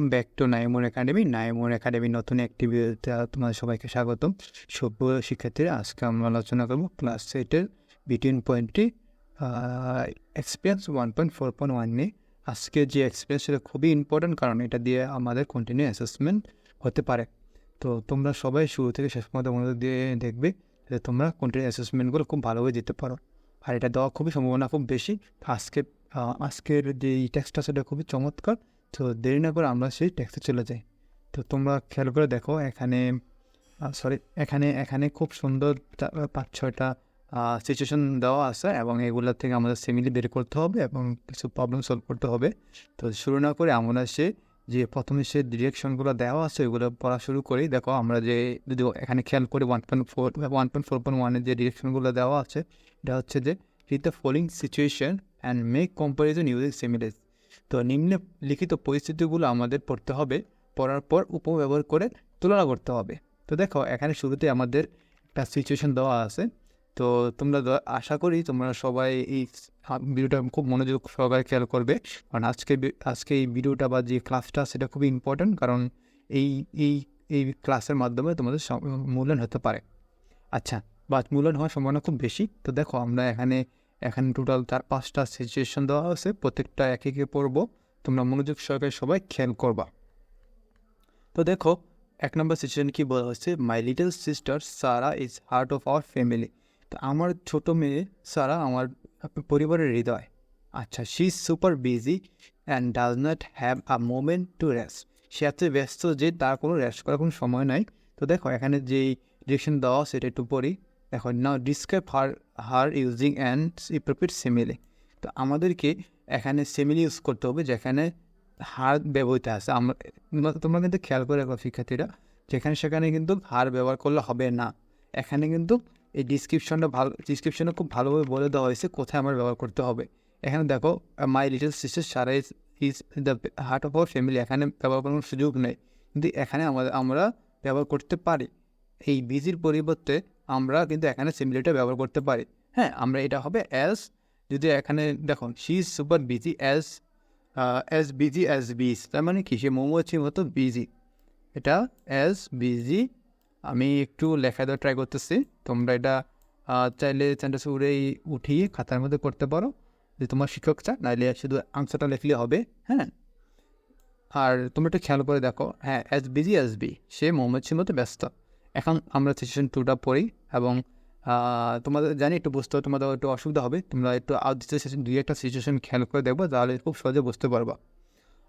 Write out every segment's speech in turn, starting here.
Welcome back to Naimur academy. Naimur academy নতুন একটি ভিডিওতে তোমাদের সবাইকে স্বাগতম। সভ্য শিক্ষার্থীরা, আজকে আমরা আলোচনা করব ক্লাস 8-এর বিটুইন পয়েন্টটি এক্সপিরিয়েন্স 1.4.1 নিয়ে। আজকে যে এক্সপিরিয়েন্স সেটা খুবই ইম্পর্ট্যান্ট, কারণ এটা দিয়ে আমাদের কন্টিনিউ অ্যাসেসমেন্ট হতে পারে। তো তোমরা সবাই শুরু থেকে শেষ পর্যন্ত মনোযোগ দিয়ে দেখবে যে তোমরা কন্টিনিউ অ্যাসেসমেন্টগুলো খুব ভালোভাবে দিতে পারো, আর এটা দেওয়া খুবই সম্ভাবনা খুব বেশি। আজকের যে টেক্সটটা সেটা খুবই চমৎকার। তো দেরি না করে আমরা সেই টেক্সটে চলে যাই। তো তোমরা খেয়াল করে দেখো, এখানে খুব সুন্দর 5-6টা সিচুয়েশন দেওয়া আছে, এবং এগুলোর থেকে আমাদের সিমিলি বের করতে হবে এবং কিছু প্রবলেম সলভ করতে হবে। তো শুরু না করে আমরা যে প্রথমে সে ডিরেকশনগুলো দেওয়া আছে ওইগুলো পড়া শুরু করি। দেখো, আমরা যদি এখানে খেয়াল করি 1.4.1-এর যে ডিরেকশনগুলো দেওয়া আছে, এটা হচ্ছে যে read the following situation and make comparison using similar. তো নিম্নে লিখিত পরিস্থিতিগুলো আমাদের পড়তে হবে, পড়ার পর উপব্যবহার করে তুলনা করতে হবে। তো দেখো, এখানে শুরুতে আমাদের একটা সিচুয়েশন দেওয়া আছে। তো তোমরা আশা করি তোমরা সবাই এই ভিডিওটা খুব মনোযোগ সহকারে খেয়াল করবে, কারণ আজকে এই ভিডিওটা বা যে ক্লাসটা সেটা খুবই ইম্পর্ট্যান্ট, কারণ এই এই এই ক্লাসের মাধ্যমে তোমাদের মূল্যায়ন হতে পারে। আচ্ছা, বা মূল্যায়ন হওয়ার সম্ভাবনা খুব বেশি। তো দেখো, আমরা এখানে টোটাল 4-5টা সিচুয়েশন দেওয়া আছে, প্রত্যেকটা একে একে পড়বো। তোমরা মনোযোগ সহকারে সবাই খেয়াল করবা। তো দেখো, 1 নম্বর সিচুয়েশন কি বলা হচ্ছে, my little sister Sara is heart of our family. তো আমার ছোট মেয়ে সারা আমার পরিবারের হৃদয়। আচ্ছা, she is super busy and does not have a moment to rest. সে এত ব্যস্ত যে তার কোনো রেস্ট করার কোনো সময় নাই। তো দেখো, এখানে যেই ডিরেকশন দেওয়া সেটা একটু পড়ি। দেখো, নাও describe her using and appropriate simile. তো আমাদেরকে এখানে সিমিলি ইউজ করতে হবে যেখানে হার ব্যবহৃত আছে। তোমরা কিন্তু খেয়াল করে রাখো শিক্ষার্থীরা, যেখানে সেখানে কিন্তু হার ব্যবহার করলে হবে না। এখানে কিন্তু এই ডিসক্রিপশনে খুব ভালোভাবে বলে দেওয়া হয়েছে কোথায় আমার ব্যবহার করতে হবে। এখানে দেখো, my little sister Sara is the heart of our family, এখানে ব্যবহার করার সুযোগ নেই, কিন্তু এখানে আমরা ব্যবহার করতে পারি। এই বিজির পরিবর্তে আমরা কিন্তু এখানে সিমিলিটা ব্যবহার করতে পারি। হ্যাঁ, আমরা এটা হবে অ্যাজ, যদি এখানে দেখো she is super busy as busy as বিজ, তার মানে কি সে মৌমাছির মতো বিজি। এটা অ্যাজ বিজি। আমি একটু লেখা দেওয়া ট্রাই করতেছি, তোমরা এটা চাইলে সেন্টেন্স উঠিয়ে খাতার মধ্যে করতে পারো যে তোমার শিক্ষক চা, নাইলে শুধু আনসারটা লিখলে হবে। হ্যাঁ, আর তোমরা একটু খেয়াল করে দেখো, হ্যাঁ, অ্যাজ বিজি অ্যাজ বি, সে মৌমাছির মতো ব্যস্ত। এখন আমরা সিচুয়েশন 2টা পড়ি, এবং তোমাদের জানি একটু বুঝতে হবে, তোমাদের একটু অসুবিধা হবে। তোমরা একটু দুই একটা সিচুয়েশন খেয়াল করে দেখবো, তাহলে খুব সহজে বুঝতে পারবা।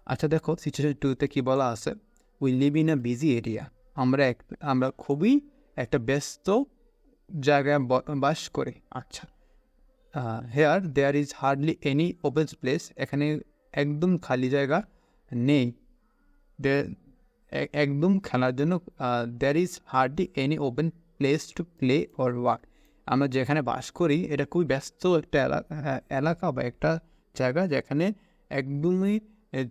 আচ্ছা দেখো, সিচুয়েশন 2তে কী বলা আছে, we live in a busy area. আমরা খুবই একটা ব্যস্ত জায়গায় বাস করি। আচ্ছা, here there is hardly any open place, এখানে একদম খালি জায়গা নেই। একদম খেলার জন্য there is hardly any open place to play or walk. আমরা যেখানে বাস করি এটা খুবই ব্যস্ত একটা এলাকা বা একটা জায়গা, যেখানে একদমই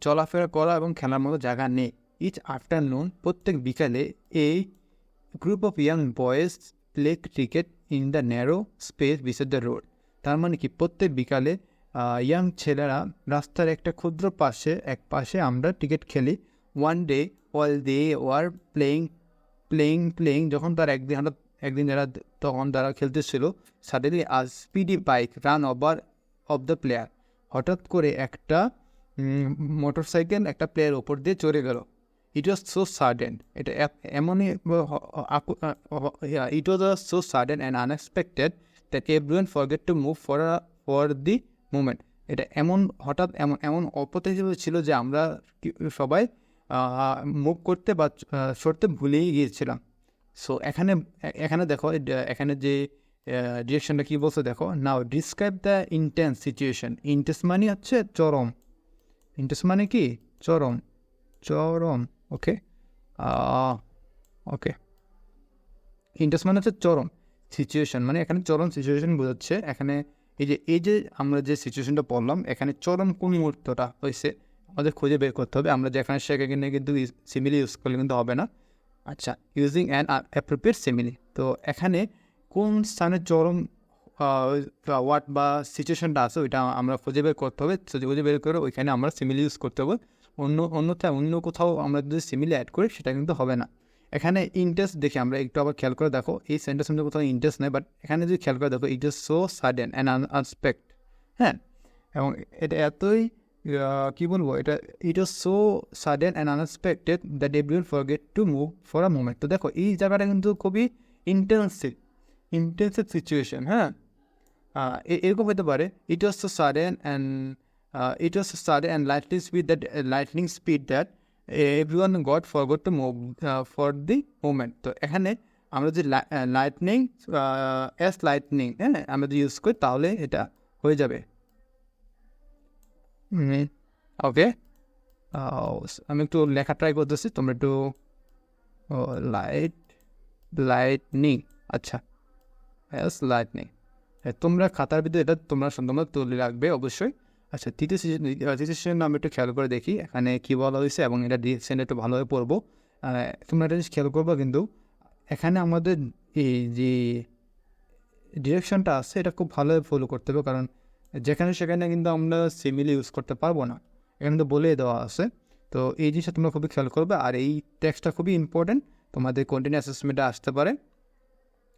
চলাফেরা করা এবং খেলার মতো জায়গা নেই। ইচ আফটারনুন, প্রত্যেক বিকালে, এই group of young boys play cricket in the narrow space beside the road. তার মানে কি, প্রত্যেক বিকালে ইয়াং ছেলেরা রাস্তার একটা ক্ষুদ্র এক পাশে আমরা ক্রিকেট খেলি। One day while they were playing, যখন তার একদিন তখন তারা খেলতেছিল, suddenly a speedy bike run over of the player. হঠাৎ করে একটা মোটরসাইকেল একটা প্লেয়ার ওপর দিয়ে চড়ে গেল। ইট ওয়াজ সো সাডেন, এটা এমনই it was so sudden and unexpected that everyone forget to move for the movement. এটা হঠাৎ এমন অপ্রত্যাশিত ছিল যে আমরা সবাই মুভ করতে বা সরতে ভুলেই গিয়েছিলাম। সো এখানে দেখো, এখানে যে ডিরেকশনটা কী বলছে দেখো, নাও describe the intense situation. Intense মানে হচ্ছে চরম, ইন্টেন্স মানে কি চরম। ওকে, ইন্টেন্স মানে হচ্ছে চরম, সিচুয়েশন মানে এখানে চরম সিচুয়েশন বোঝাচ্ছে। এখানে এই যে আমরা যে সিচুয়েশনটা পড়লাম, এখানে চরম কোন মুহূর্তটা হয়েছে আমাদের খুঁজে বের করতে হবে। আমরা যেখানে সেখানে কিন্তু সিমিলি ইউজ করলে কিন্তু হবে না। আচ্ছা, ইউজিং অ্যান অ্যাপ্রোপ্রিয়েট সিমিলি। তো এখানে কোন স্থানে চরম ওয়ার্ড বা সিচুয়েশনটা আছে ওইটা আমরা খুঁজে বের করতে হবে। খুঁজে বের করে ওইখানে আমরা সিমিলি ইউজ করতে হবে। অন্যথায় অন্য কোথাও আমরা যদি সিমিলি অ্যাড করি সেটা কিন্তু হবে না। এখানে ইন্টারেস্ট দেখি আমরা একটু আবার খেয়াল করে দেখো, এই সেন্টেন্স মধ্যে কোথাও ইন্টারেস্ট নেই, বাট এখানে যদি খেয়াল করে দেখো it is so sudden and unexpect, হ্যাঁ, এবং এটা এতই কী বলবো, এটা it is so sudden and unexpected that everyone forget to move for a moment. তো দেখো এই জায়গাটা কিন্তু খুবই ইন্টেন্সিভ সিচুয়েশন, হ্যাঁ, এরকম হতে পারে it was so sudden and lightning speed that everyone got forgot to move for the moment. তো এখানে আমরা যদি লাইটনিং হ্যাঁ আমরা যদি ইউজ করি তাহলে এটা হয়ে যাবে। ওকে, আমি একটু লেখা ট্রাই করতেছি, তোমরা একটু লাইটনিং, আচ্ছা, এস লাইটনিং, তোমরা খাতার ভিতরে এটা তোমরা তুলে রাখবে অবশ্যই। আচ্ছা, তৃতীয় সেশন আমি একটু খেয়াল করে দেখি এখানে কী বলা হয়েছে এবং এটা ডিরেকশন একটু ভালোভাবে পড়বো। তোমরা এটা খেয়াল করবো, কিন্তু এখানে আমাদের এই যে ডিরেকশনটা আছে এটা খুব ভালোভাবে ফলো করতে হবে, কারণ যেখানে সেখানে কিন্তু আমরা সিমিলি ইউজ করতে পারবো না, এখানে তো বলেই দেওয়া আছে। তো এই জিনিসটা তোমরা খুবই খেয়াল করবে, আর এই টেক্সটটা খুবই ইম্পর্টেন্ট, তোমাদের কন্টিনিউ অ্যাসেসমেন্টে আসতে পারে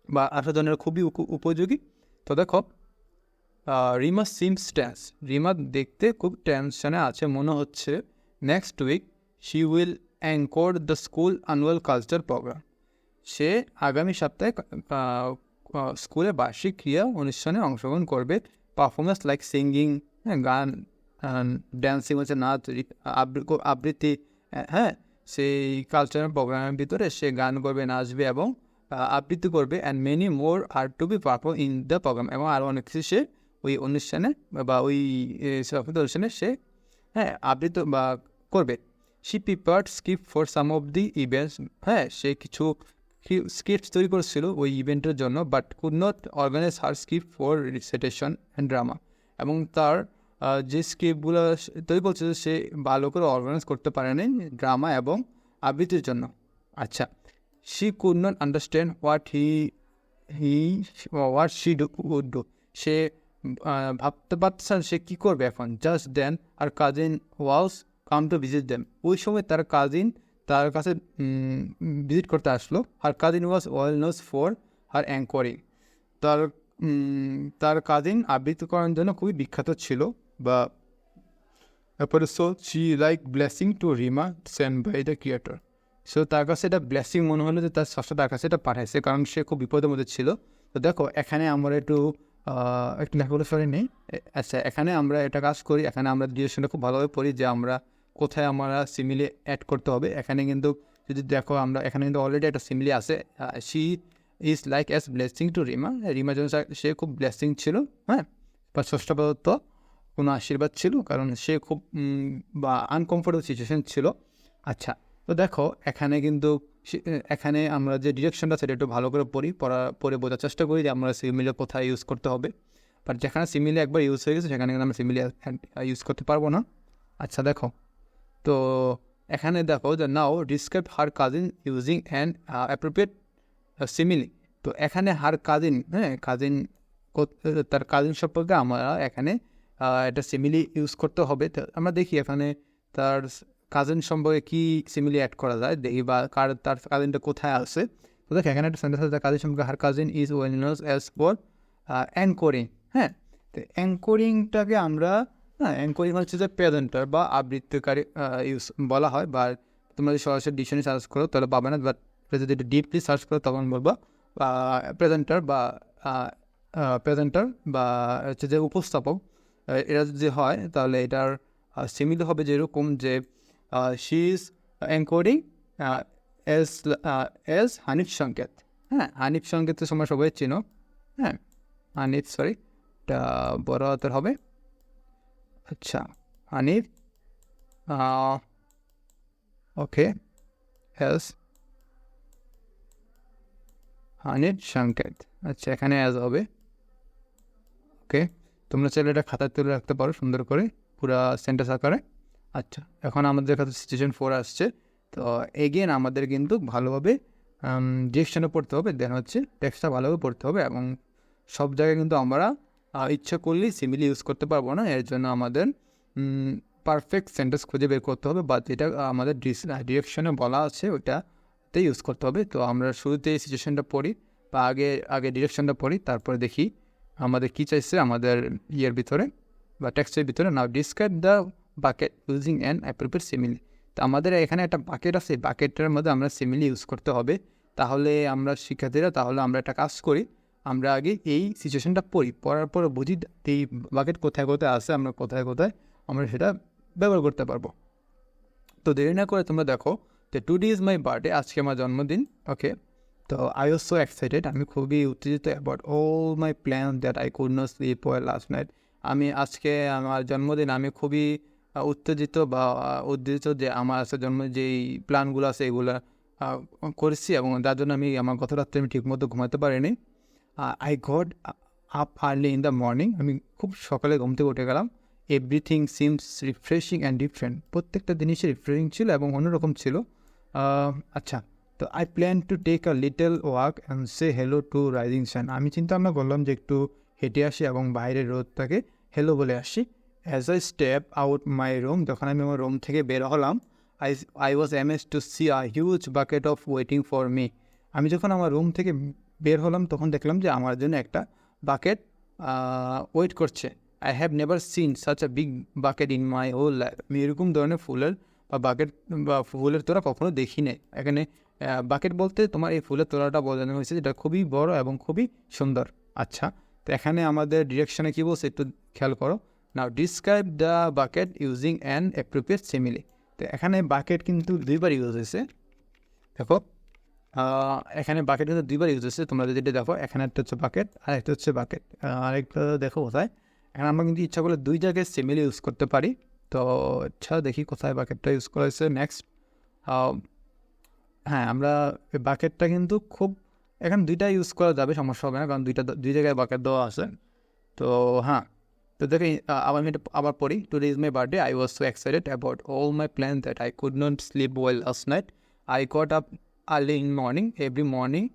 বা আসার জন্য খুবই উপযোগী। তো দেখো, রিমা সিমস টেন্স, রিমা দেখতে খুব টেনশনে আছে মনে হচ্ছে। Next week she will anchor the school annual culture program, সে আগামী সপ্তাহে স্কুলে বার্ষিক ক্রিয়া অনুষ্ঠানে অংশগ্রহণ করবে। পারফরমেন্স লাইক সিঙ্গিং, হ্যাঁ, গান, ড্যান্সিং হচ্ছে নাচ, আবৃত্তি, হ্যাঁ, সেই কালচারাল প্রোগ্রামের ভিতরে সে গান করবে, নাচবে এবং আবৃত্তি করবে। And many more are to be perform in the program, এবং আরও অনেক কিছু সে ওই অনুষ্ঠানে বা ওই অনুষ্ঠানে সে, হ্যাঁ, আবৃত্তি বা করবে। She prepared script for some of the events, হ্যাঁ, সে কিছু স্ক্রিপ্ট তৈরি করেছিল ওই ইভেন্টের জন্য, but could not organize her script for recitation and drama, এবং তার যে স্ক্রিপ্টগুলো তৈরি করছিল সে ভালো করে অর্গানাইজ করতে পারেনি ড্রামা এবং আবৃত্তির জন্য। আচ্ছা, she could not understand what she would do, সে ভাবতে পারছেন সে কী করবে এখন। Just then her cousin was come to visit them, ওই সময় তার কাজিন তার কাছে ভিজিট করতে আসলো। আর cousin was well known for her anchoring, তার কাজিন আবৃত্তি করার জন্য খুবই বিখ্যাত ছিল। বা তারপরে so she like blessing to Rima send by the creator, so তার কাছে এটা ব্লেসিং মনে হলো যে তার স্রষ্টা তার কাছে এটা পাঠাইছে, কারণ সে খুব বিপদের মধ্যে ছিল। তো দেখো এখানে আমরা একটু লেখাগুলো সরি নেই। আচ্ছা, এখানে আমরা এটা কাজ করি, এখানে আমরা ডিরেকশনটা খুব ভালোভাবে পড়ি যে আমরা কোথায় আমরা সিমিলি অ্যাড করতে হবে। এখানে কিন্তু যদি দেখো আমরা এখানে কিন্তু অলরেডি একটা সিমিলি আছে, she is like as blessing to Rima, রিমার জন্য সে খুব ব্লেসিং ছিল, হ্যাঁ, বা স্রষ্টা প্রদত্ত কোনো আশীর্বাদ ছিল, কারণ সে খুব বা আনকমফোর্টেবল সিচুয়েশন ছিল। আচ্ছা, তো দেখো এখানে কিন্তু এখানে আমরা যে ডিরেকশনটা সেটা একটু ভালো করে পড়ে বোঝার চেষ্টা করি যে আমরা সিমিলি কোথায় ইউজ করতে হবে, বাট যেখানে সিমিলি একবার ইউজ হয়ে গেছে সেখানে কিন্তু আমরা সিমিলি ইউজ করতে পারবো না। আচ্ছা, দেখো তো এখানে দেখো যে নাও describe her cousin using and appropriate simile, তো এখানে হার কাজিন, হ্যাঁ, তার কাজিন সম্পর্কে আমরা এখানে একটা সিমিলি ইউজ করতে হবে। আমরা দেখি এখানে তার কাজিন সম্পর্কে কী সিমিলি অ্যাড করা যায়, দেখি বা তার কাজিনটা কোথায় আছে। তো দেখ এখানে একটা সেন্টেন্স আছে, কাজিন সম্পর্কে her cousin is well known as for anchoring, হ্যাঁ, তো অ্যাঙ্করিংটাকে আমরা, হ্যাঁ, অ্যাঙ্করিং হচ্ছে যে প্রেজেন্টার বা আবৃত্তিকারী ইউজ বলা হয়, বা তোমরা যদি সরাসরি ডিকশনারি সার্চ করো তাহলে পাবে না, বাট যদি একটু ডিপলি সার্চ করো তখন বলবো প্রেজেন্টার বা হচ্ছে যে উপস্থাপক, এটা যদি হয় তাহলে এটার সিমিলি হবে যেরকম যে she is anchoring as Hanif Sanket, হ্যাঁ, হানিফ সংকেত তোমরা সবাই চিনো, হ্যাঁ, হানিফ, সরি এটা বড় হাতের হবে। আচ্ছা, হানিফ, ওকে, এজ হানিফ সংকেত, আচ্ছা এখানে অ্যাজ হবে। ওকে, তোমরা চাইলে এটা খাতায় তুলে রাখতে পারো সুন্দর করে পুরো সেন্টেন্স আকারে। আচ্ছা, এখন আমাদের কাছে সিচুয়েশন 4 আসছে। তো এগেন আমাদের কিন্তু ভালোভাবে ডিরেকশনে পড়তে হবে, দেন হচ্ছে টেক্সটটা ভালোভাবে পড়তে হবে, এবং সব জায়গায় কিন্তু আমরা ইচ্ছা করলেই সিমিলি ইউজ করতে পারবো না, এর জন্য আমাদের পারফেক্ট সেন্টেন্স খুঁজে বের করতে হবে, বা যেটা আমাদের ডিরেকশনে বলা আছে ওইটাতে ইউজ করতে হবে। তো আমরা শুরুতে সিচুয়েশনটা পড়ি, বা আগে ডিরেকশনটা পড়ি, তারপরে দেখি আমাদের কী চাইছে আমাদের ইয়ের ভিতরে বা টেক্সটের ভিতরে। নাও describe the bucket using an appropriate simile. তো আমাদের এখানে একটা বাকেট আছে, বাকেটের মধ্যে আমরা সিমিলি ইউজ করতে হবে। তাহলে আমরা শিক্ষার্থীরা একটা কাজ করি, আমরা আগে এই সিচুয়েশনটা পড়ার পরে বুঝি এই বাকেট কোথায় কোথায় আছে, আমরা কোথায় সেটা ব্যবহার করতে পারবো। তো দেরি না করে তোমরা দেখো যে টুডে ইজ মাই বার্থডে, আজকে আমার জন্মদিন। ওকে, তো আই ওয়াজ সো এক্সাইটেড, আমি খুবই উত্তেজিত about all my plan that I could not slip well last night. আমি আজকে আমার জন্মদিন, আমি খুবই উত্তেজিত যে আমার আজকে যেই প্ল্যানগুলো আছে এগুলো করেছি, এবং যার জন্য আমার গত রাত্রে আমি ঠিকমতো ঘুমাতে পারিনি। I got up early in the morning, আমি খুব সকালে ঘুম থেকে উঠে গেলাম। Everything seems refreshing and different, প্রত্যেকটা জিনিসই রিফ্রেশিং ছিল এবং অন্যরকম ছিল। আচ্ছা, তো I plan to take a little walk and say hello to rising sun. আমি চিন্তা ভাবনা করলাম যে একটু হেঁটে আসি এবং বাইরের রোদটাকে হ্যালো বলে আসি। As I step out my room, যখন আমি আমার রুম থেকে বের হলাম, I was amazed to see a huge bucket of waiting for me. আমি যখন আমার রুম থেকে বের হলাম তখন দেখলাম যে আমার জন্য একটা বাকেট ওয়েট করছে। I have never seen such a big bucket in my whole life. আমি এরকম ধরনের ফুলের তোড়া কখনো দেখি নাই। এখানে বাকেট বলতে তোমার এই ফুলের তোড়াটা বোঝানো হয়েছে, যেটা খুবই বড় এবং খুবই সুন্দর। আচ্ছা, তো এখানে আমাদের ডিরেকশনে কী বলছে একটু খেয়াল করো। নাও describe the bucket using an appropriate simile. তো এখানে বাকেট কিন্তু দুইবার ইউজ হয়েছে। দেখো, এখানে বাকেট কিন্তু দুইবার ইউজ হয়েছে। তোমরা যদি দেখো, এখানে একটা হচ্ছে বাকেট আর একটা হচ্ছে বাকেট, আরেকটা দেখো কোথায়। এখানে আমরা কিন্তু ইচ্ছা করলে দুই জায়গায় সিমিলি ইউজ করতে পারি। তো আচ্ছা, দেখি কোথায় বাকেটটা ইউজ করা হয়েছে। নেক্সট, হ্যাঁ, আমরা বাকেটটা কিন্তু এখানে দুইটা ইউজ করা যাবে, সমস্যা হবে না, কারণ দুই জায়গায় বাকেট দেওয়া আছে। তো হ্যাঁ, তো দেখি আবার পড়ি। Today is my birthday, I was so excited about all my plan that I could not slip well last night. I got up early in morning. Every morning,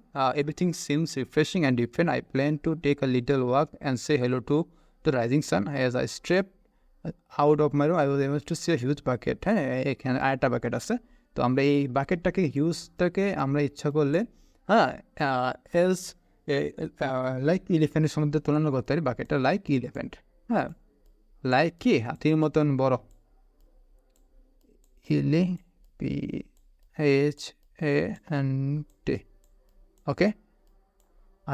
everything seems refreshing and different. I plan to take a little walk and say hello to the rising sun. As I stepped out of my room, I was able to see a huge bucket. হ্যাঁ, এখানে আরেকটা bucket আছে। তো আমরা এই বাকেটটাকে হিউজটাকে আমরা ইচ্ছা করলে এলস লাইক ইলিফেন্টের সঙ্গে তুলনা করতে পারি। বাকেটটা লাইক ইলিফেন্ট, হ্যাঁ, লাইক কি হাতির মতন বড়, PHANT। ওকে,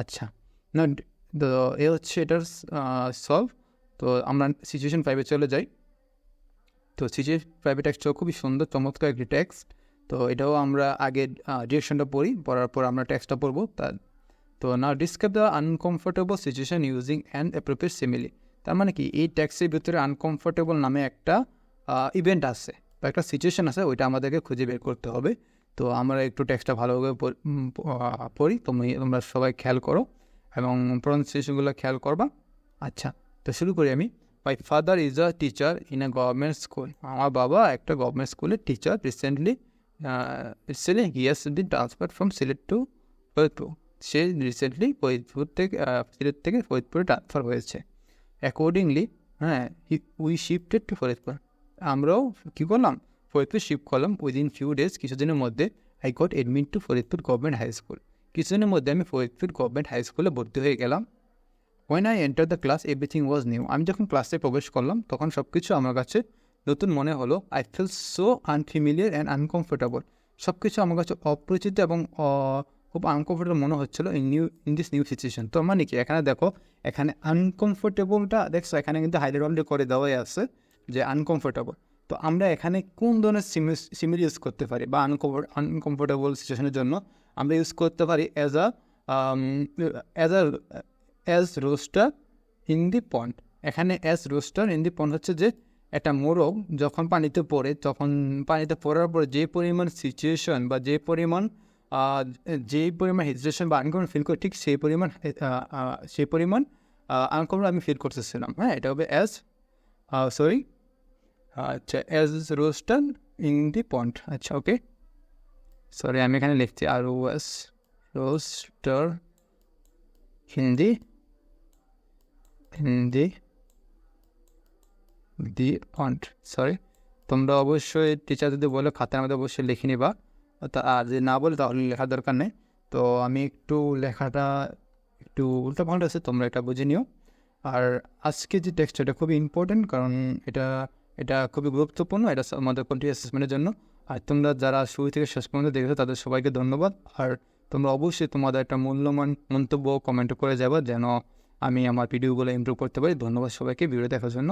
আচ্ছা, না তো এ হচ্ছে এটার সলভ। তো আমরা সিচুয়েশন 5-এ চলে যাই। তো সিচুয়েশন 5-এর টেক্সটটাও খুবই সুন্দর, চমৎকার একটি টেক্সট। তো এটাও আমরা আগে ডিরেকশনটা পড়ার পর আমরা টেক্সটটা পড়বো। তো নাও describe the uncomfortable situation using an appropriate simile. তার মানে কি, এই টেক্সটের ভিতরে আনকমফোর্টেবল নামে একটা ইভেন্ট আছে বা একটা সিচুয়েশন আছে, ওইটা আমাদেরকে খুঁজে বের করতে হবে। তো আমরা একটু টেক্সটটা ভালোভাবে পড়ি, তোমরা সবাই খেয়াল করো এবং প্রনাউন্সিয়েশনগুলো খেয়াল করবা। আচ্ছা, তো শুরু করি আমি। My father is a teacher in a government school. আমার বাবা একটা গভর্নমেন্ট স্কুলের teacher. Recently he has been transferred from Sylhet to Faridpur. সে রিসেন্টলি সিলেট থেকে ফরিদপুরে ট্রান্সফার হয়েছে। Accordingly, we shifted to Faridpur. আমরাও কী করলাম, ফরিদপুর শিফট করলাম। উইদিন ফিউ ডেজ, কিছুদিনের মধ্যে, I got admit to Faridpur government high school. কিছুদিনের মধ্যে আমি ফরিদপুর গভর্নমেন্ট হাই স্কুলে ভর্তি হয়ে গেলাম। When I enter the class everything was new. আমি যখন ক্লাসে প্রবেশ করলাম তখন সব কিছু আমার কাছে নতুন মনে হলো। I feel so unfamiliar and uncomfortable. সব কিছু আমার কাছে অপরিচিত এবং খুব আনকমফোর্টেবল মনে হচ্ছিলো ইন দিস নিউ সিচুয়েশন। তো মানে কি, এখানে দেখো, এখানে আনকমফোর্টেবলটা দেখছো, এখানে কিন্তু হাইলাইট অলরেডি করে দেওয়াই আছে যে আনকমফোর্টেবল। তো আমরা এখানে কোন ধরনের সিমিলি ইউজ করতে পারি, বা আনকমফোর্টেবল সিচুয়েশনের জন্য আমরা ইউজ করতে পারি অ্যাজ রোস্টার ইন দি পন্ড। এখানে অ্যাজ রোস্টার ইন দি পন্ড হচ্ছে যে একটা মোরগ যখন পানিতে পড়ার পরে যে পরিমাণ সিচুয়েশন বা যে পরিমাণ হেজিটেশন বা আনকমফোর্ট ফিল করে, ঠিক সেই পরিমাণ আনকমফোর্ট আমি ফিল করতেছিলাম। হ্যাঁ, এটা হবে আচ্ছা, as rooster in the pond. আচ্ছা, ওকে, সরি, আমি এখানে লিখছি আর was rooster in the pond. Sorry, তোমরা অবশ্যই টিচার যদি বলে খাতার মধ্যে অবশ্যই লিখে নিবা, আর যদি না বলে তাহলে লেখার দরকার নেই। তো আমি একটু লেখাটা একটু উল্টাপাল্টা আছে, তোমরা এটা বুঝে নিও। আর আজকে যে টেক্সট এটা খুবই ইম্পর্টেন্ট, কারণ এটা খুবই গুরুত্বপূর্ণ, এটা আমাদের কন্টিনিউয়াস অ্যাসেসমেন্টের জন্য। আর তোমরা যারা শুরু থেকে শেষ পর্যন্ত দেখেছো তাদের সবাইকে ধন্যবাদ। আর তোমরা অবশ্যই তোমাদের একটা মূল্যবান মন্তব্য কমেন্ট করে যাবে, যেন আমি আমার ভিডিওগুলো ইমপ্রুভ করতে পারি। ধন্যবাদ সবাইকে ভিডিও দেখার জন্য।